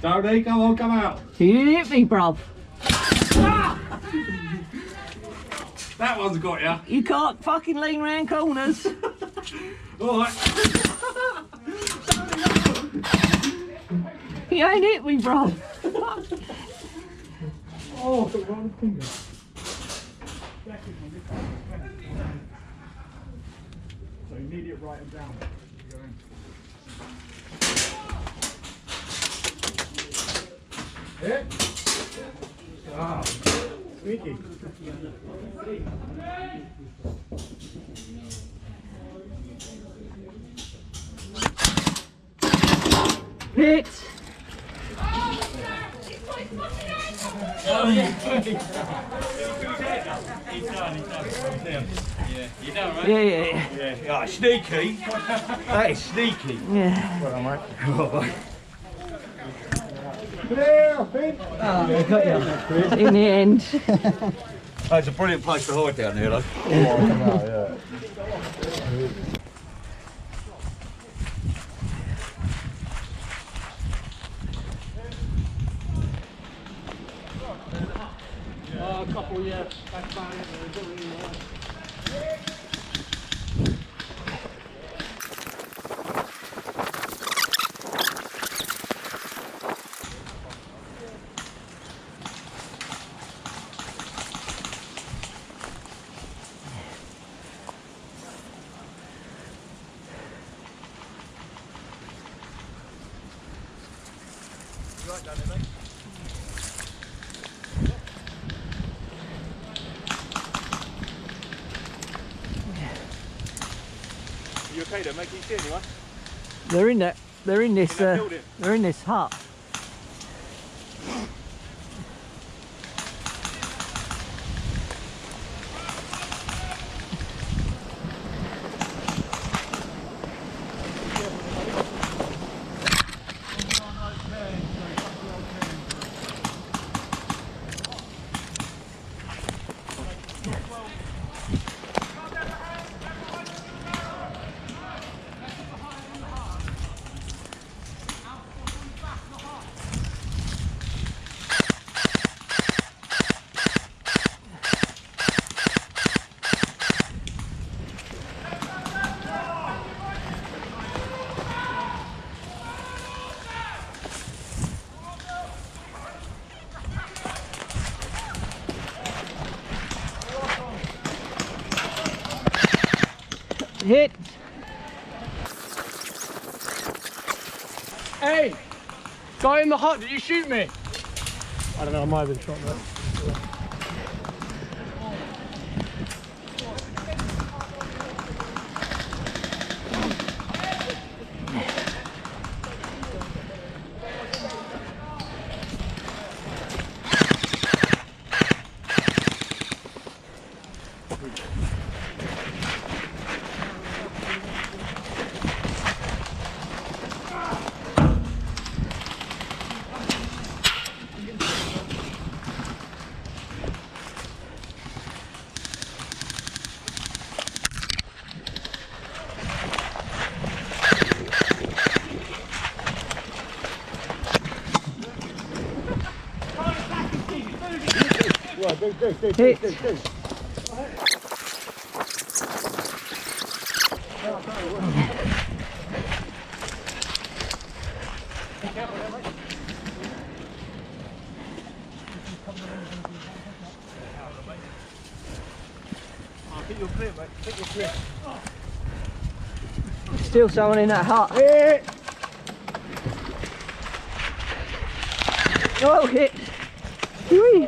Stoney, come on, come out. You hit me, bruv. Ah! That one's got ya. You can't fucking lean round corners. Alright. You ain't hit me, bruv. Oh, I've got one finger. So immediate right and down. Hit. Ah, sneaky. Hit. Oh, yeah. He's done. Yeah, you done, right? Yeah. Yeah, sneaky. That is sneaky. Yeah. Well done, mate. Oh, mate. Clear, I think. Oh, I got you. In the end. Oh, it's a brilliant place to hide down there, though. Yeah. A couple, yeah. Back down Right down there, mate. You okay there, mate? Can you see anyone? They're in there. They're in this. building? They're in this hut. Hit. Hey! Guy in the hut, did you shoot me? I don't know, I might have been shot there. Hit. Keep your clear, mate. Keep your clear. Still someone in that hut. Hit! Oh, hit. Whee.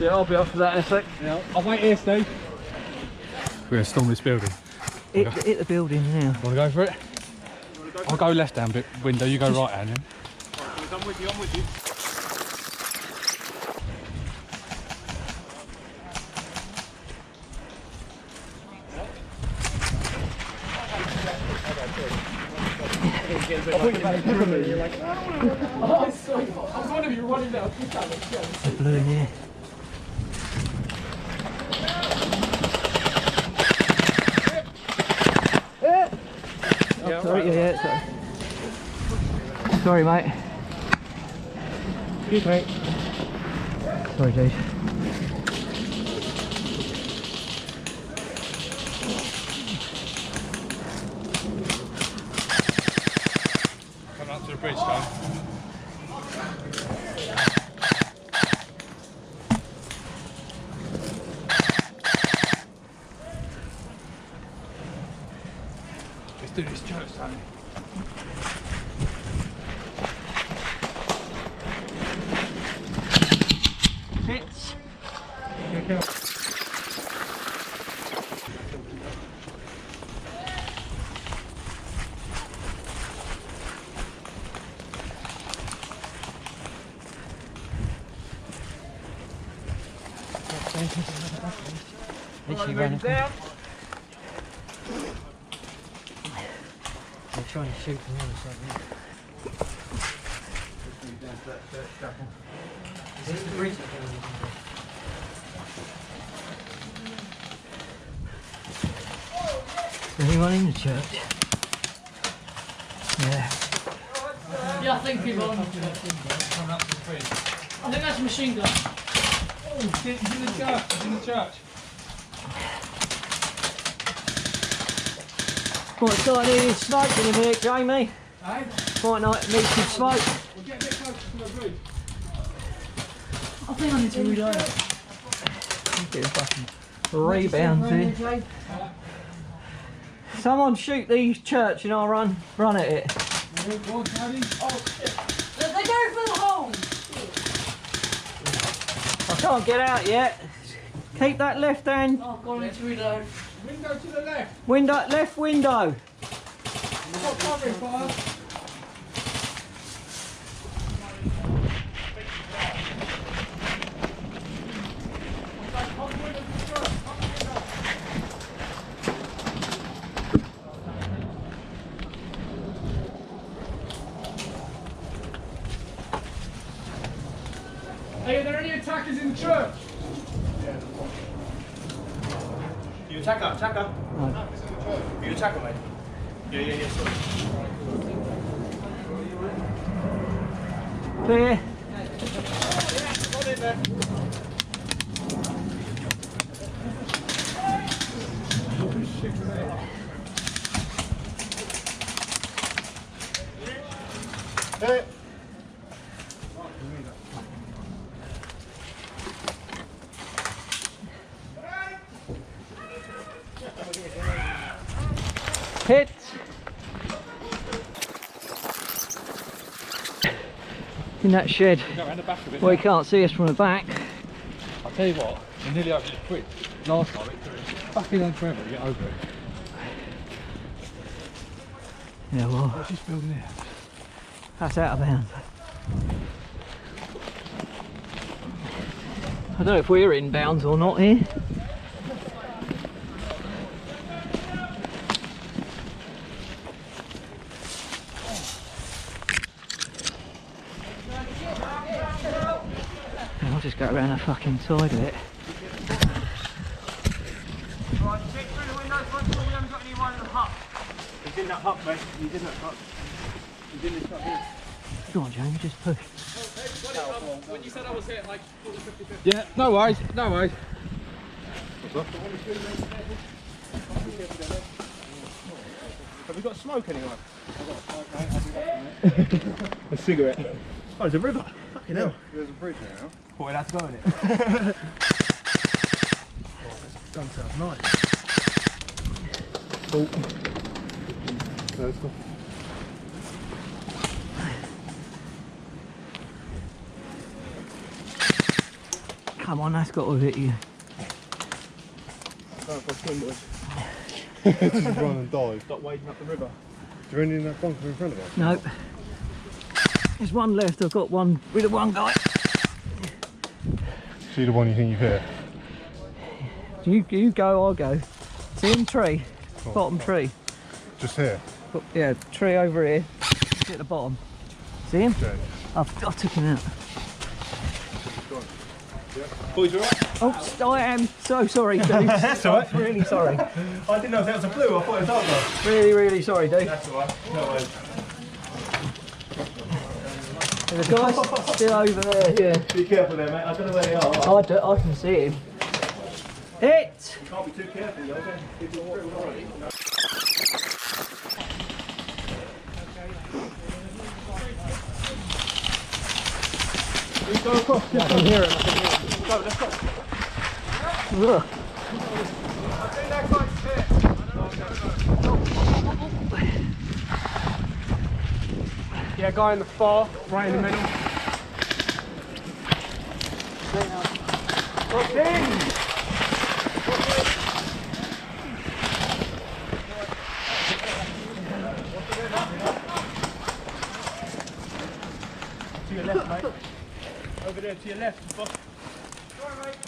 Yeah, I'll be up for that in a sec. Yeah, I'll wait here, Steve. We're going to storm this building. Hit the building now. Want to go for it? I'll go left hand bit window, you go right hand. I'm with you, I'm with you. I thought you were about to me. You're like, I don't want to. Oh, it's so hot. I was wondering if you were running down. The blue in here. Yeah, Sorry, right, yeah, sorry, mate. Excuse me. Sorry, dude. Come up to the bridge, Tom. Let's do this church, Tony. Hits. Literally ran across. They're trying to shoot from the other side. Is this the bridge? Anyone in the church? Yeah. Yeah, I think people are on the church. Coming up to the bridge. I think that's a machine gun. Oh, shit, he's in the church. He's in the church. Might start needing smoke in a minute, Jamie. Hey? Might not need some smoke. We'll get a bit closer to the bridge. I think I need to reload. Getting fucking rebounds here. Someone shoot the church and I'll run at it. They go for the hole. I can't get out yet. Keep that left hand Oh, God, I need to reload. Window to the left. window, left window. Stop covering fire. Hey, are there any attackers in the church? You attacker, attacker. Right. You attacker, mate. Yeah, sorry. Clear. Got in there. Hey. Hit. In that shed. Go around the back of it. Well, you can't see us from the back. I'll tell you what, we're nearly over the bridge. Last time it took us fucking on forever to get over it. Yeah, well, What's this building here? that's out of bounds. I don't know if we're in bounds or not here. I'll just go around the fucking side of it. Right, check through the windows once more, we haven't got anyone in the hut. He's in that hut, mate. He's in that hut. He's in this hut here. Go on, Jamie, just push. When you said I was here, like, yeah, no worries, no worries. Have we got smoke anywhere? A cigarette. Oh, there's a river. Fucking hell. There's a bridge now. Boy, that's going it. Gun sounds nice. Oh. So it's got Come on, that's got to hit you. just run and dive. Stop wading up the river. Is there any in that bunker in front of us? Nope. There's one left. I've got one with one guy. See the one you think you've hit? You go, I'll go. See him tree? Bottom tree. Just here? Yeah, tree over here. At the bottom. See him? Okay. I took him out. Boys, all right? Oh, I am so sorry, dude. That's all right. Really sorry. I didn't know if that was a blue. I thought it was dark. Really, really sorry, dude. That's all right. No worries. There's a guy still over there, yeah. Be careful there, mate. I don't know where they are. I can see him. Hit! You can't be too careful, though. If you're through already. Go across. I can hear him, I can hear him. Go, let's go. Ugh. I think that guy's hit. Yeah, guy in the far, right in the middle. What's in? To your left, mate. Over there to your left, boss. Sorry, mate.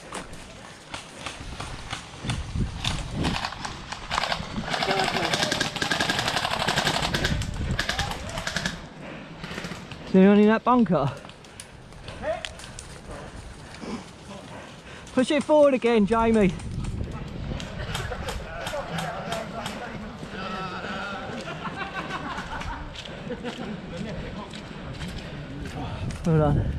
Is anyone in that bunker? Push it forward again, Jamie. Well done.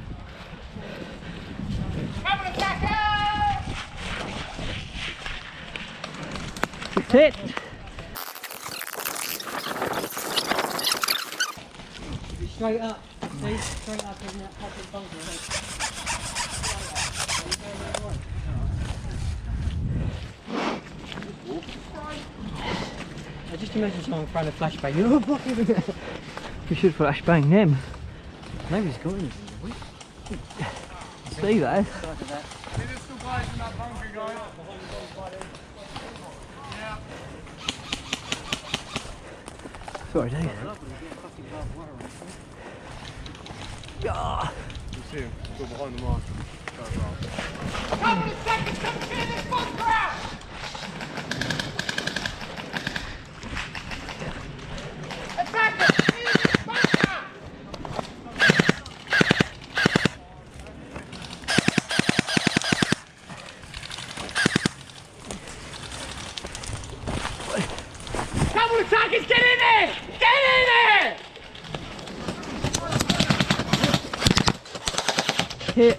It's hit. Straight up. See? Straight up in that fucking bunker. I just imagine someone throwing a flashbang. Oh, fucking. We should flashbang them. Nobody's got anything. See that? See, there's still guys in that bunker, guys. Yeah. Sorry, Dave. Yeah. You see him, still behind the marker. Come on, a second, come clear this bunker out! Attackers, clear this bunker! Come on, attackers, get in there! Get in there! Hit.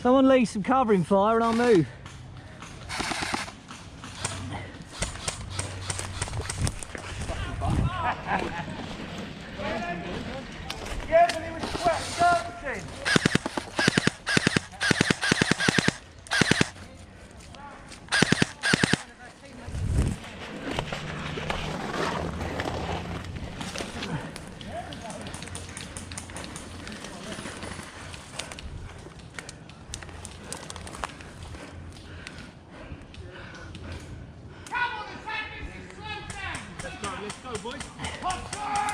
Someone leave some covering fire and I'll move. Yeah, but he was sweat surfacing. Come on, attackers, it's slow down. Let's go, boys. Hot fire!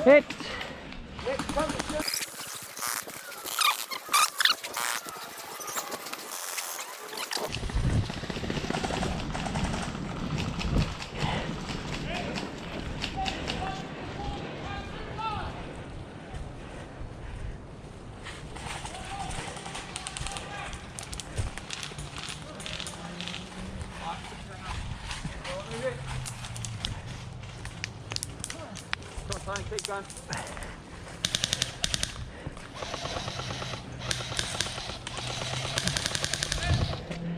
Hit. Keep going.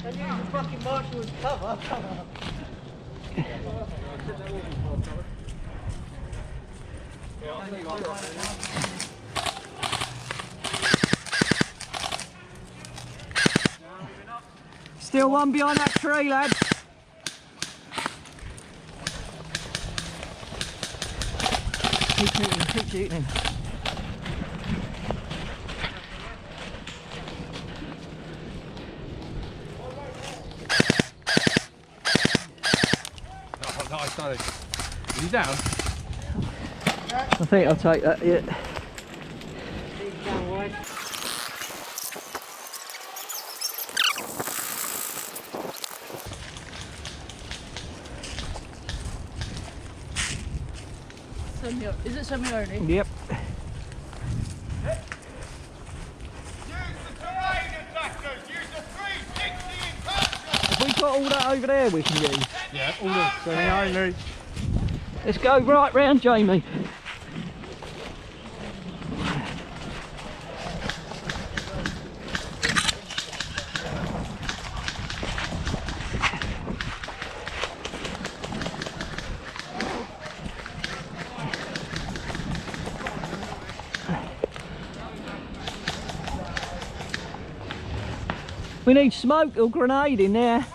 And use the fucking marshal as cover. Still one behind that tree, lads. Keep shooting, keep shooting. Oh, nice, nice. Is he down? I think I'll take that, yeah. He's down wide. Is it semi-only? Yep. Have we got all that over there we can use? Yeah, all the semi-only. Let's go right round, Jamie. We need smoke or grenade in there.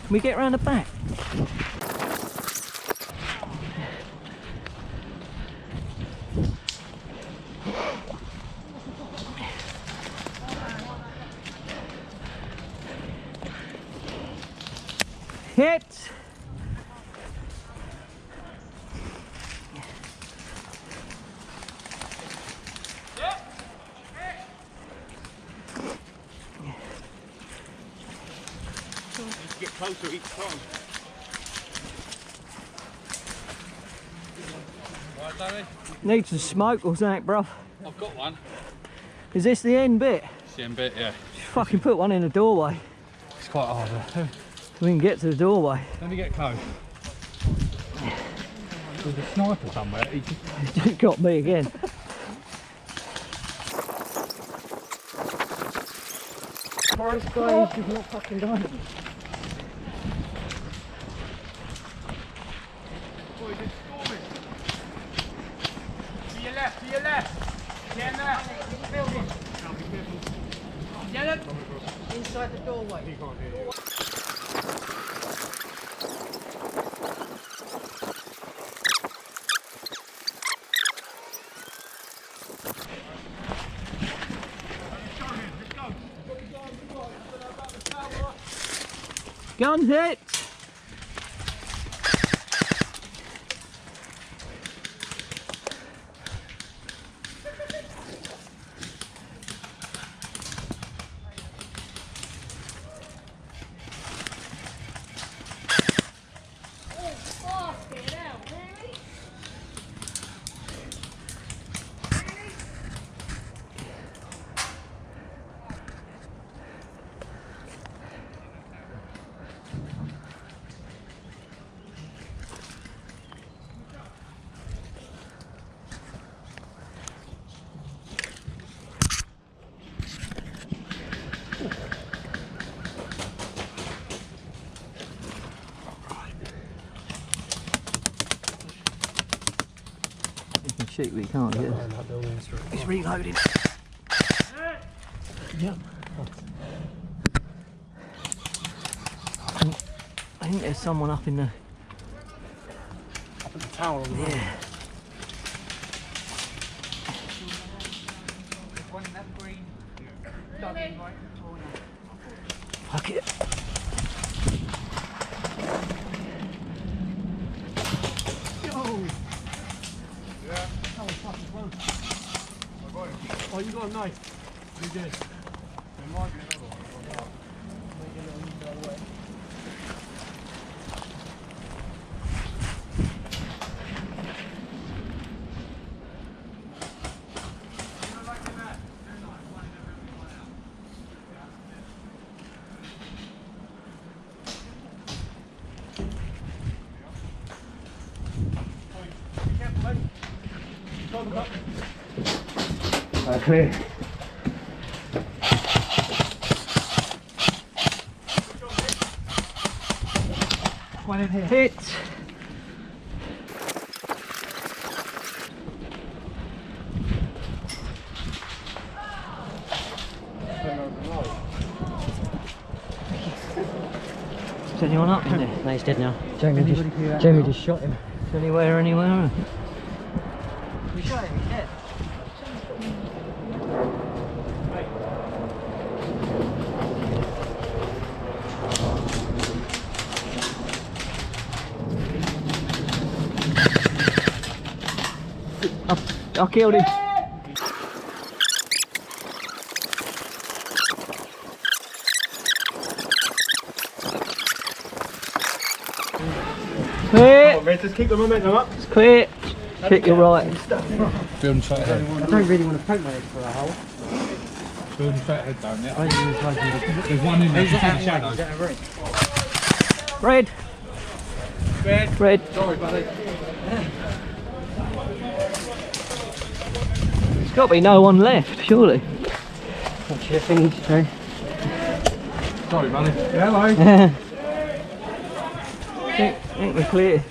Can we get round the back? Hit! Get closer each time. Right, Danny? Need some smoke or something, bruv. I've got one. Is this the end bit? It's the end bit, yeah. Just fucking put one in the doorway. It's quite hard. We can get to the doorway. Let me get close. There's a sniper somewhere. He just... Got me again. Forest guy is not fucking dying. Boys, it's storming. To your left, to your left. Get in there. Building. Now be careful. Yellow. Inside the doorway. He can't hear you. Gun hit! Shoot, we can't hit. He's reloading. Yep. I think there's someone up in the towel on the wall. One in that green. Docking right in the corner. Fuck it. Oh, you got a knife. You did. There might be another one. Clear. One in here. Hit. Is anyone up in there? No, he's dead now. Jamie just shot him. Is anywhere? We shot him, he's dead. I killed him. Clear. Oh, mate, just keep the momentum up. It's clear. Kick your right. Building straight ahead. I don't really want to poke my head for a hole. Building straight ahead down there. I think he was like, There's one in there. Is Just in that the shadow. Red. Red. Sorry, buddy. There's got to be no one left, surely. what's your thing to do? Sorry, buddy. Hello. I think we're clear.